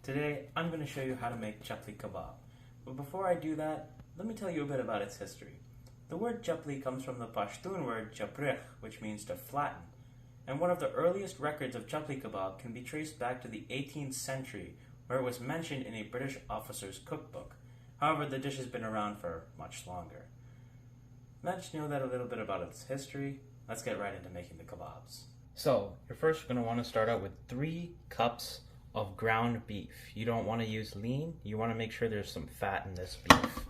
Today, I'm going to show you how to make Chapli Kebab. But before I do that, let me tell you a bit about its history. The word Chapli comes from the Pashtun word Chaprikh, which means to flatten. And one of the earliest records of Chapli Kebab can be traced back to the 18th century, where it was mentioned in a British officer's cookbook. However, the dish has been around for much longer. Now that you know that a little bit about its history, let's get right into making the kebabs. So, you're first going to want to start out with 3 cups of ground beef. You don't want to use lean, you want to make sure there's some fat in this beef.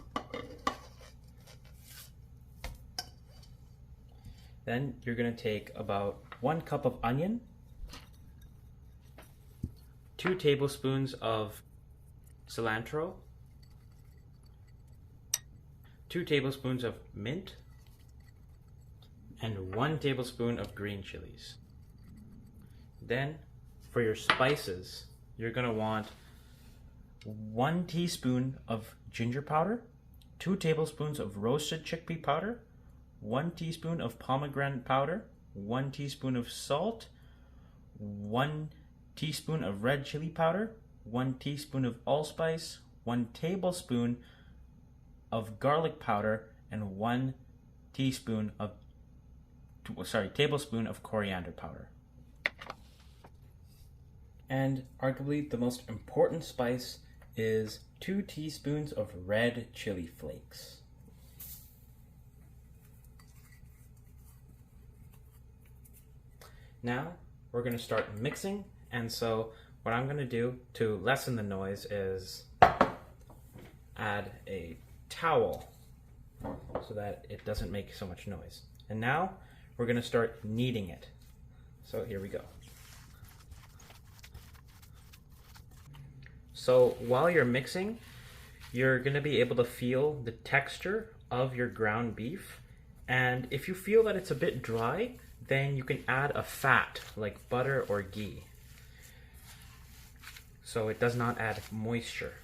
Then you're going to take about 1 cup of onion, 2 tablespoons of cilantro, 2 tablespoons of mint, and 1 tablespoon of green chilies. Then for your spices, you're going to want 1 teaspoon of ginger powder, 2 tablespoons of roasted chickpea powder, 1 teaspoon of pomegranate powder, 1 teaspoon of salt, 1 teaspoon of red chili powder, 1 teaspoon of allspice, 1 tablespoon of garlic powder, and 1 tablespoon of coriander powder. And arguably the most important spice is 2 teaspoons of red chili flakes. Now we're going to start mixing, and so what I'm going to do to lessen the noise is add a towel so that it doesn't make so much noise. And now we're going to start kneading it. So here we go. So while you're mixing, you're going to be able to feel the texture of your ground beef. And if you feel that it's a bit dry, then you can add a fat like butter or ghee, so it does not add moisture.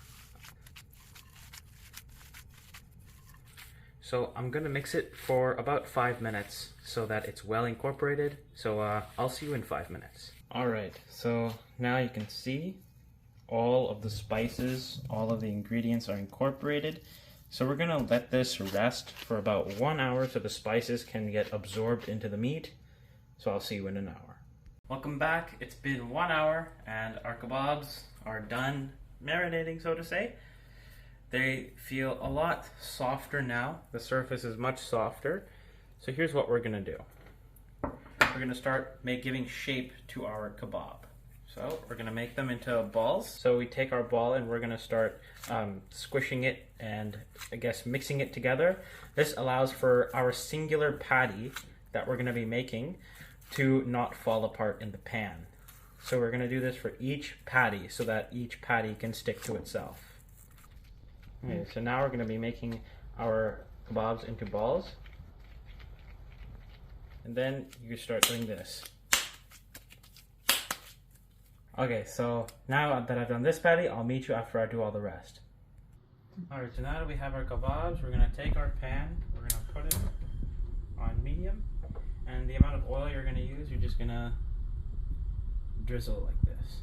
So I'm going to mix it for about 5 minutes so that it's well incorporated. So I'll see you in 5 minutes. Alright, so now you can see all of the spices, all of the ingredients are incorporated. So we're going to let this rest for about 1 hour so the spices can get absorbed into the meat. So I'll see you in an hour. Welcome back. It's been 1 hour and our kebabs are done marinating, so to say. They feel a lot softer now. The surface is much softer. So here's what we're going to do. We're going to start giving shape to our kebab. So we're going to make them into balls. So we take our ball and we're going to start squishing it and mixing it together. This allows for our singular patty that we're going to be making to not fall apart in the pan. So we're going to do this for each patty so that each patty can stick to itself. Okay, so now we're going to be making our kebabs into balls. And then you start doing this. Okay, so now that I've done this patty, I'll meet you after I do all the rest. Alright, so now that we have our kebabs, we're going to take our pan, we're going to put it on medium, and the amount of oil you're going to use, you're just going to drizzle like this.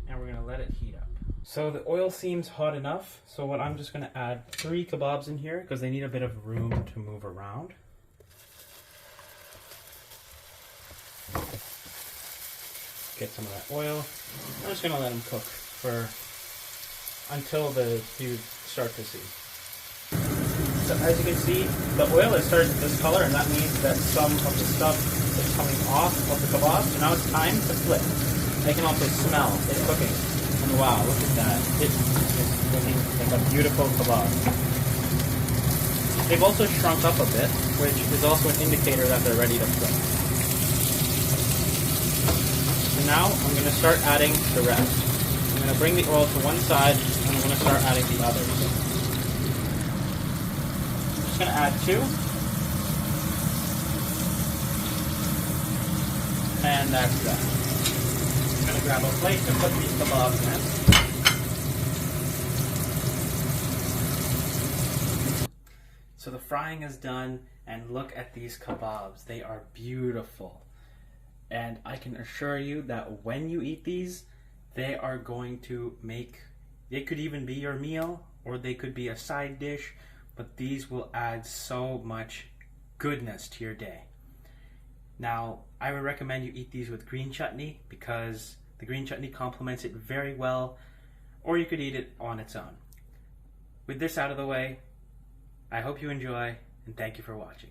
And we're going to let it heat up. So the oil seems hot enough, so what I'm just going to add 3 kebabs in here because they need a bit of room to move around. Get some of that oil. I'm just going to let them cook until you start to see. So as you can see, the oil is starting this color, and that means that some of the stuff is coming off of the kebab. So now it's time to flip. They can also smell it cooking. And wow, look at that. It's looking like a beautiful kebab. They've also shrunk up a bit, which is also an indicator that they're ready to flip. Now I'm going to start adding the rest. I'm going to bring the oil to one side and I'm going to start adding the others. I'm just going to add 2. And that's that. I'm going to grab a plate to put these kebabs in. So the frying is done and look at these kebabs. They are beautiful. And I can assure you that when you eat these, they are going to they could even be your meal, or they could be a side dish, but these will add so much goodness to your day. Now, I would recommend you eat these with green chutney because the green chutney complements it very well, or you could eat it on its own. With this out of the way, I hope you enjoy, and thank you for watching.